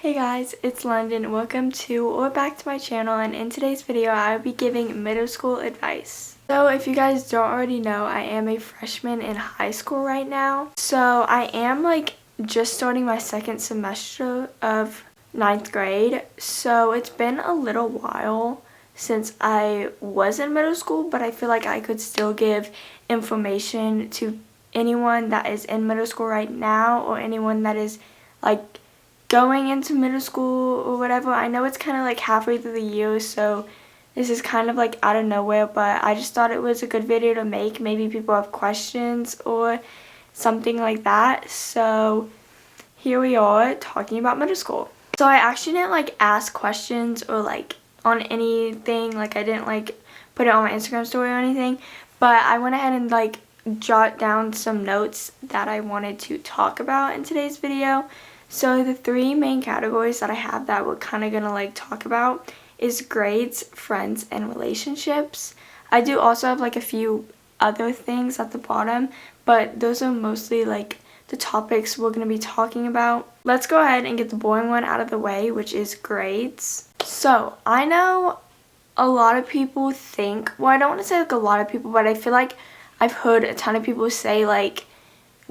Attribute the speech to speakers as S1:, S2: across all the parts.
S1: Hey guys, it's London. Welcome to or back to my channel, and in today's video I will be giving middle school advice. So if you guys don't already know, I am a freshman in high school right now. So I am just starting my second semester of ninth grade. So it's been a little while since I was in middle school, but I feel like I could still give information to anyone that is in middle school right now or anyone that is going into middle school or whatever. I know it's kind of halfway through the year, so this is kind of out of nowhere, but I just thought it was a good video to make. Maybe people have questions or something like that. So here we are talking about middle school. So I actually didn't ask questions or on anything. I didn't put it on my Instagram story or anything, but I went ahead and jot down some notes that I wanted to talk about in today's video. So the three main categories that I have that we're kind of going to talk about is grades, friends, and relationships. I do also have a few other things at the bottom, but those are mostly the topics we're going to be talking about. Let's go ahead and get the boring one out of the way, which is grades. So I know a lot of people think, well, I don't want to say a lot of people, but I feel like I've heard a ton of people say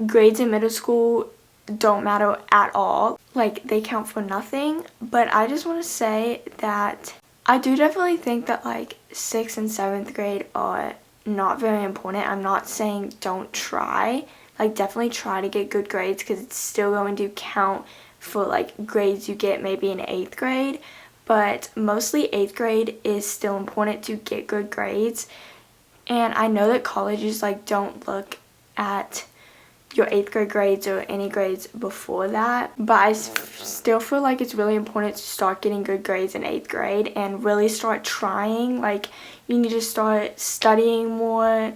S1: grades in middle school don't matter at all, they count for nothing. But I just want to say that I do definitely think that 6th and 7th grade are not very important. I'm not saying don't try, definitely try to get good grades, because it's still going to count for grades you get maybe in 8th grade, but mostly 8th grade is still important to get good grades. And I know that colleges don't look at your 8th grade grades or any grades before that, but I still feel it's really important to start getting good grades in 8th grade and really start trying. You need to start studying more,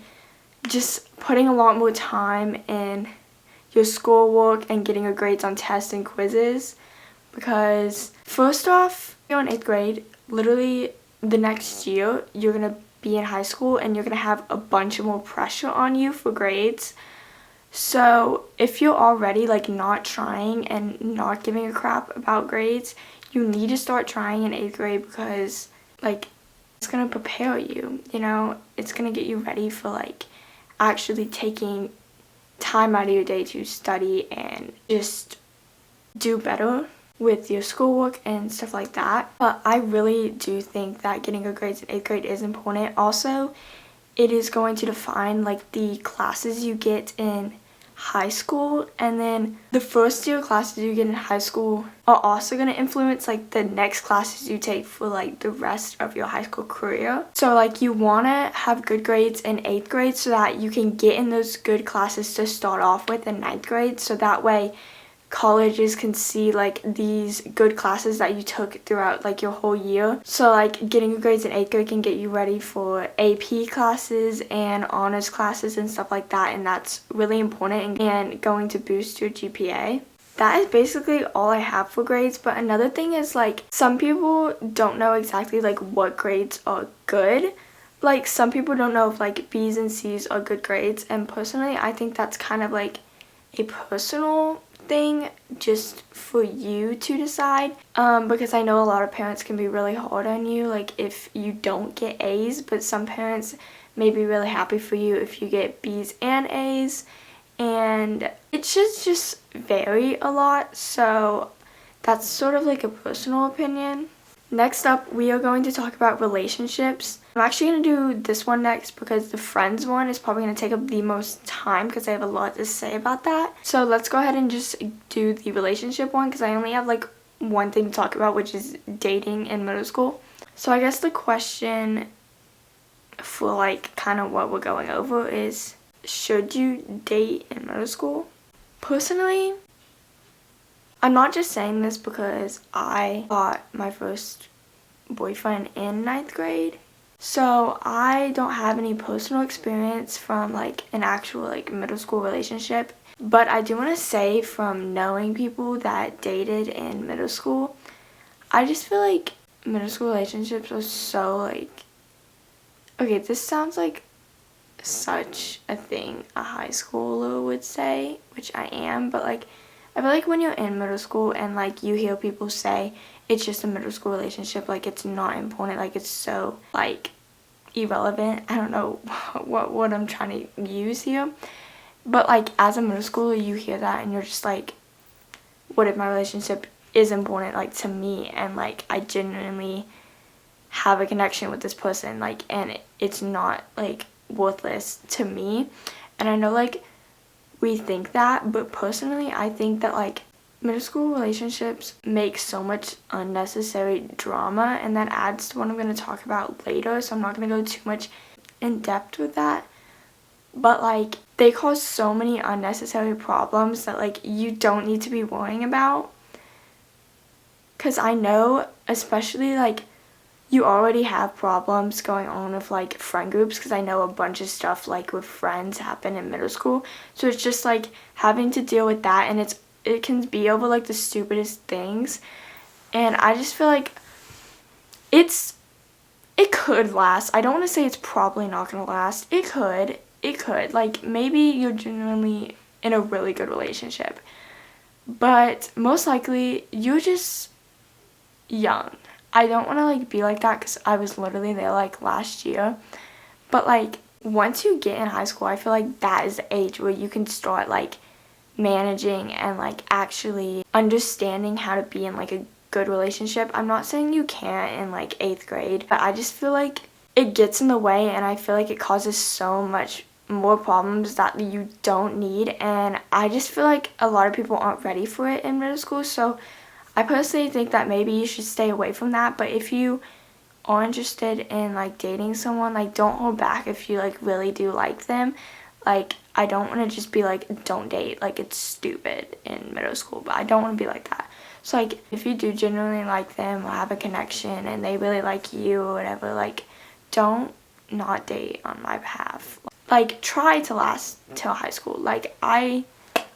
S1: just putting a lot more time in your schoolwork and getting your grades on tests and quizzes, because first off, you're in 8th grade, literally the next year you're gonna be in high school and you're gonna have a bunch of more pressure on you for grades. So if you're already not trying and not giving a crap about grades, you need to start trying in 8th grade, because it's going to prepare you, it's going to get you ready for actually taking time out of your day to study and just do better with your schoolwork and stuff like that. But I really do think that getting good grades in 8th grade is important. Also, it is going to define the classes you get in high school, and then the first year classes you get in high school are also going to influence the next classes you take for the rest of your high school career. So you want to have good grades in 8th grade so that you can get in those good classes to start off with in 9th grade, so that way colleges can see these good classes that you took throughout your whole year. So getting good grades in 8th grade can get you ready for AP classes and honors classes and stuff like that, and that's really important and going to boost your GPA. That is basically all I have for grades. But another thing is some people don't know exactly what grades are good. Some people don't know if B's and C's are good grades, and personally I think that's kind of a personal thing just for you to decide, because I know a lot of parents can be really hard on you if you don't get A's, but some parents may be really happy for you if you get B's and A's, and it should just vary a lot. So that's sort of a personal opinion. Next up, we are going to talk about relationships. I'm actually going to do this one next because the friends one is probably going to take up the most time, because I have a lot to say about that. So let's go ahead and just do the relationship one, because I only have one thing to talk about, which is dating in middle school. So I guess the question for kind of what we're going over is, should you date in middle school? Personally, I'm not just saying this because I got my first boyfriend in 9th grade. So I don't have any personal experience from an actual middle school relationship. But I do want to say, from knowing people that dated in middle school, I just feel middle school relationships are so okay, this sounds such a thing a high schooler would say, which I am, but I feel like when you're in middle school and like you hear people say it's just a middle school relationship, like it's not important, like it's so like irrelevant. I don't know what I'm trying to use here. But like as a middle schooler, you hear that and you're just like, what if my relationship is important like to me, and like I genuinely have a connection with this person, like, and it's not like worthless to me. And I know like we think that, but personally I think that like middle school relationships make so much unnecessary drama, and that adds to what I'm going to talk about later, so I'm not going to go too much in depth with that. But like they cause so many unnecessary problems that like you don't need to be worrying about. Because I know, especially like you already have problems going on with like friend groups, because I know a bunch of stuff like with friends happen in middle school. So it's just like having to deal with that, and it can be over like the stupidest things. And I just feel like it could last. I don't want to say it's probably not going to last. It could. Like maybe you're genuinely in a really good relationship, but most likely you're just young. I don't want to like be like that because I was literally there like last year. But like once you get in high school, I feel like that is the age where you can start like managing and like actually understanding how to be in like a good relationship. I'm not saying you can't in like 8th grade, but I just feel like it gets in the way, and I feel like it causes so much more problems that you don't need. And I just feel like a lot of people aren't ready for it in middle school. So I personally think that maybe you should stay away from that. But if you are interested in like dating someone, like don't hold back if you like really do like them. Like I don't want to just be like don't date, like it's stupid in middle school, but I don't want to be like that. So like if you do genuinely like them or have a connection and they really like you or whatever, like don't not date on my behalf. Like try to last till high school. Like I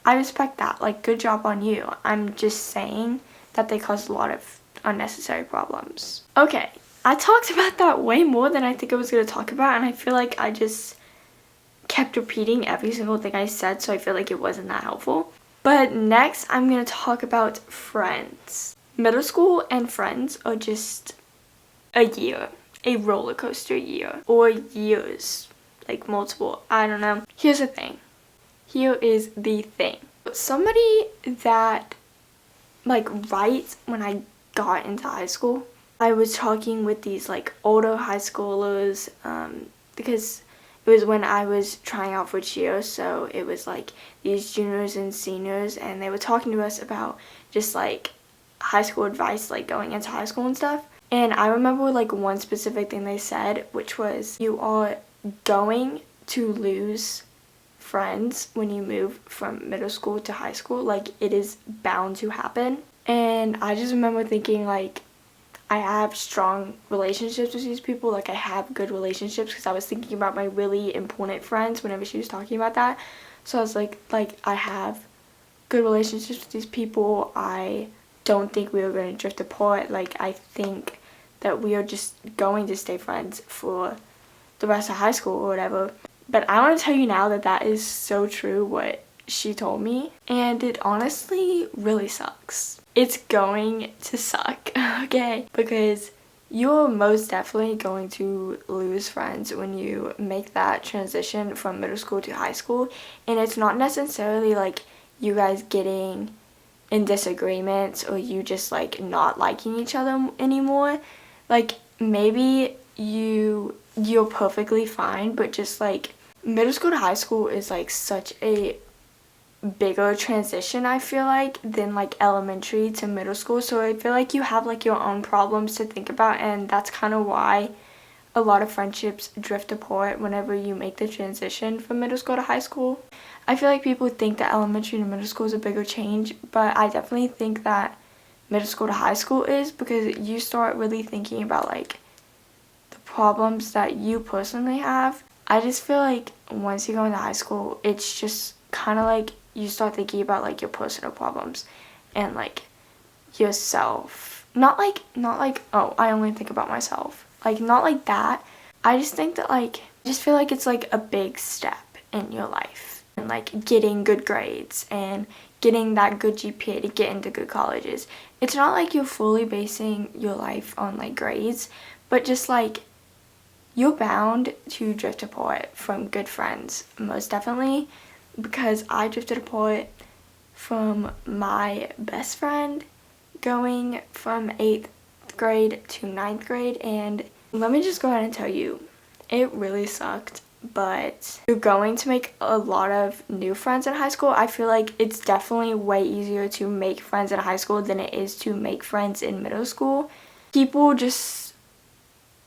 S1: respect that. Like good job on you. I'm just saying that they cause a lot of unnecessary problems. Okay, I talked about that way more than I think I was going to talk about, and I feel like I just kept repeating every single thing I said, so I feel like it wasn't that helpful. But next I'm going to talk about friends. Middle school and friends are just a year, a roller coaster year, or years, like multiple, I don't know. Here's the thing. Here is the thing. Somebody that like right when I got into high school, I was talking with these like older high schoolers because it was when I was trying out for cheer, so it was like these juniors and seniors, and they were talking to us about just like high school advice, like going into high school and stuff. And I remember like one specific thing they said, which was you are going to lose friends when you move from middle school to high school. Like it is bound to happen. And I just remember thinking like I have strong relationships with these people, like I have good relationships, because I was thinking about my really important friends whenever she was talking about that. So I was like I have good relationships with these people. I don't think we are going to drift apart. Like I think that we are just going to stay friends for the rest of high school or whatever. But I want to tell you now that that is so true what she told me, and it honestly really sucks. It's going to suck, okay? Because you're most definitely going to lose friends when you make that transition from middle school to high school. And it's not necessarily like you guys getting in disagreements or you just like not liking each other anymore. Like maybe you're perfectly fine, but just like middle school to high school is like such a bigger transition, I feel like, than like elementary to middle school. So I feel like you have like your own problems to think about, and that's kind of why a lot of friendships drift apart whenever you make the transition from middle school to high school. I feel like people think that elementary to middle school is a bigger change, but I definitely think that middle school to high school is, because you start really thinking about like the problems that you personally have. I just feel like once you go into high school, it's just kind of like you start thinking about like your personal problems and like yourself. Not like oh, I only think about myself. Like not like that. I just think that like I just feel like it's like a big step in your life, and like getting good grades and getting that good GPA to get into good colleges. It's not like you're fully basing your life on like grades, but just like you're bound to drift apart from good friends, most definitely, because I drifted apart from my best friend going from 8th grade to 9th grade, and let me just go ahead and tell you, it really sucked. But you're going to make a lot of new friends in high school. I feel like it's definitely way easier to make friends in high school than it is to make friends in middle school. People just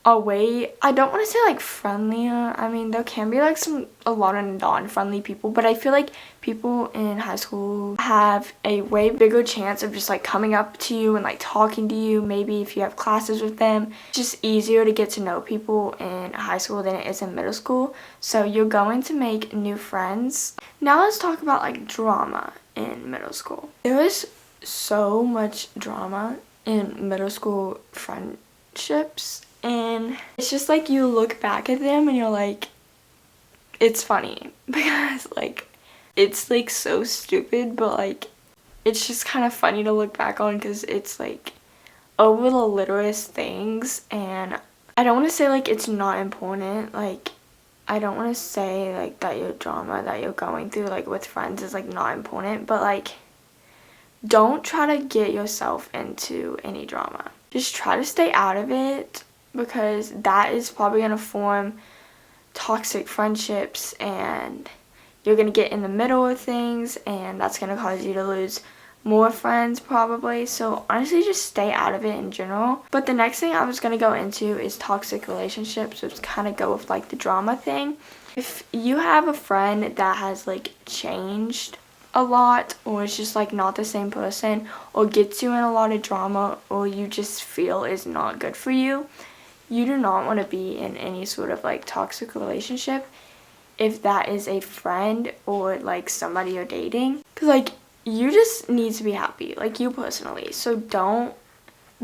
S1: are way, I don't want to say like friendlier. I mean, there can be like a lot of non-friendly people, but I feel like people in high school have a way bigger chance of just like coming up to you and like talking to you. Maybe if you have classes with them, it's just easier to get to know people in high school than it is in middle school. So you're going to make new friends. Now let's talk about like drama in middle school. There is so much drama in middle school friendships. And it's just like you look back at them and you're like, it's funny because like it's like so stupid, but like it's just kind of funny to look back on because it's like over the littlest things. And I don't want to say like it's not important, like I don't want to say like that your drama that you're going through like with friends is like not important, but like don't try to get yourself into any drama. Just try to stay out of it, because that is probably going to form toxic friendships and you're going to get in the middle of things, and that's going to cause you to lose more friends probably. So honestly, just stay out of it in general. But the next thing I was going to go into is toxic relationships, which kind of go with like the drama thing. If you have a friend that has like changed a lot, or is just like not the same person, or gets you in a lot of drama, or you just feel is not good for you, you do not want to be in any sort of like toxic relationship if that is a friend or like somebody you're dating, because like you just need to be happy, like you personally. So don't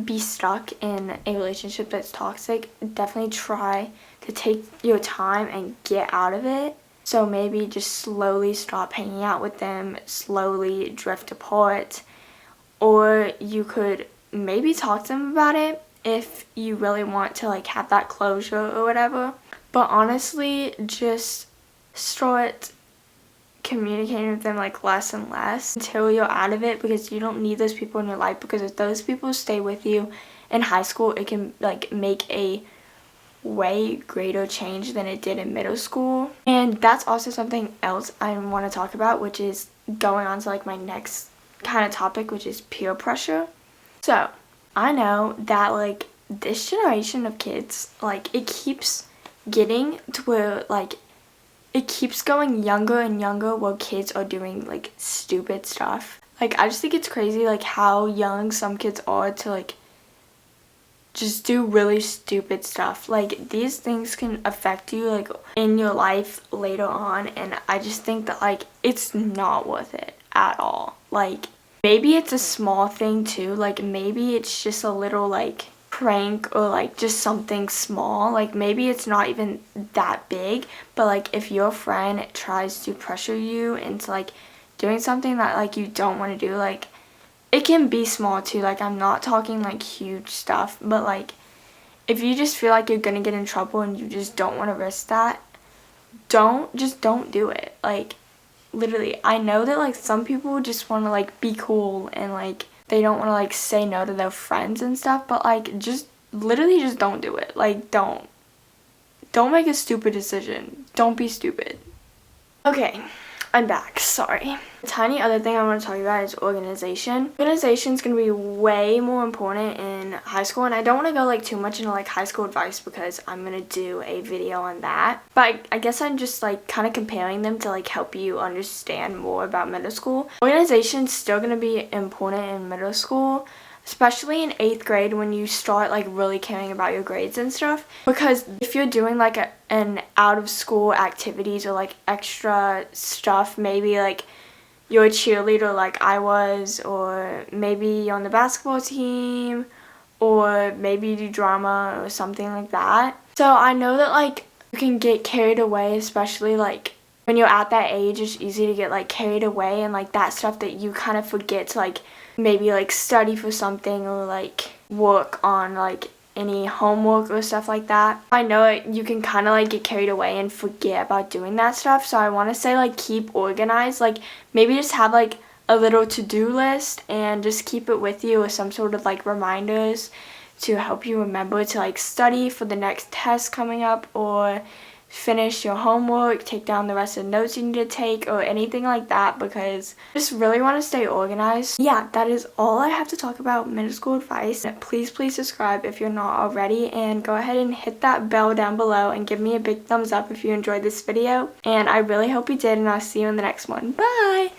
S1: be stuck in a relationship that's toxic. Definitely try to take your time and get out of it. So maybe just slowly stop hanging out with them, slowly drift apart, or you could maybe talk to them about it if you really want to like have that closure or whatever. But honestly, just start communicating with them like less and less until you're out of it, because you don't need those people in your life. Because if those people stay with you in high school, it can like make a way greater change than it did in middle school. And that's also something else I want to talk about, which is going on to like my next kind of topic, which is peer pressure. So I know that like this generation of kids, like it keeps getting to where like it keeps going younger and younger while kids are doing like stupid stuff. Like I just think it's crazy like how young some kids are to like just do really stupid stuff. Like these things can affect you like in your life later on, and I just think that like it's not worth it at all. Like maybe it's a small thing too, like maybe it's just a little like prank or like just something small, like maybe it's not even that big, but like if your friend tries to pressure you into like doing something that like you don't want to do, like it can be small too, like I'm not talking like huge stuff, but like if you just feel like you're gonna get in trouble and you just don't want to risk that, don't do it. Like literally, I know that like some people just want to like be cool and like they don't want to like say no to their friends and stuff, but like just literally just don't do it. Like don't make a stupid decision. Don't be stupid. Okay, I'm back. Sorry. The tiny other thing I want to talk about is organization. Organization is going to be way more important in high school, and I don't want to go like too much into like high school advice because I'm going to do a video on that. But I guess I'm just like kind of comparing them to like help you understand more about middle school. Organization is still going to be important in middle school, especially in 8th grade when you start like really caring about your grades and stuff, because if you're doing like an out of school activities or like extra stuff, maybe like you're a cheerleader like I was, or maybe you're on the basketball team, or maybe you do drama or something like that. So I know that like you can get carried away, especially like when you're at that age, it's easy to get like carried away and like that stuff that you kind of forget to like maybe like study for something or like work on like any homework or stuff like that. I know you can kind of like get carried away and forget about doing that stuff, so I want to say like keep organized. Like maybe just have like a little to-do list and just keep it with you with some sort of like reminders to help you remember to like study for the next test coming up, or finish your homework, take down the rest of the notes you need to take, or anything like that, because I just really want to stay organized. Yeah, that is all I have to talk about middle school advice. Please subscribe if you're not already, and go ahead and hit that bell down below and give me a big thumbs up if you enjoyed this video. And I really hope you did, and I'll see you in the next one. Bye!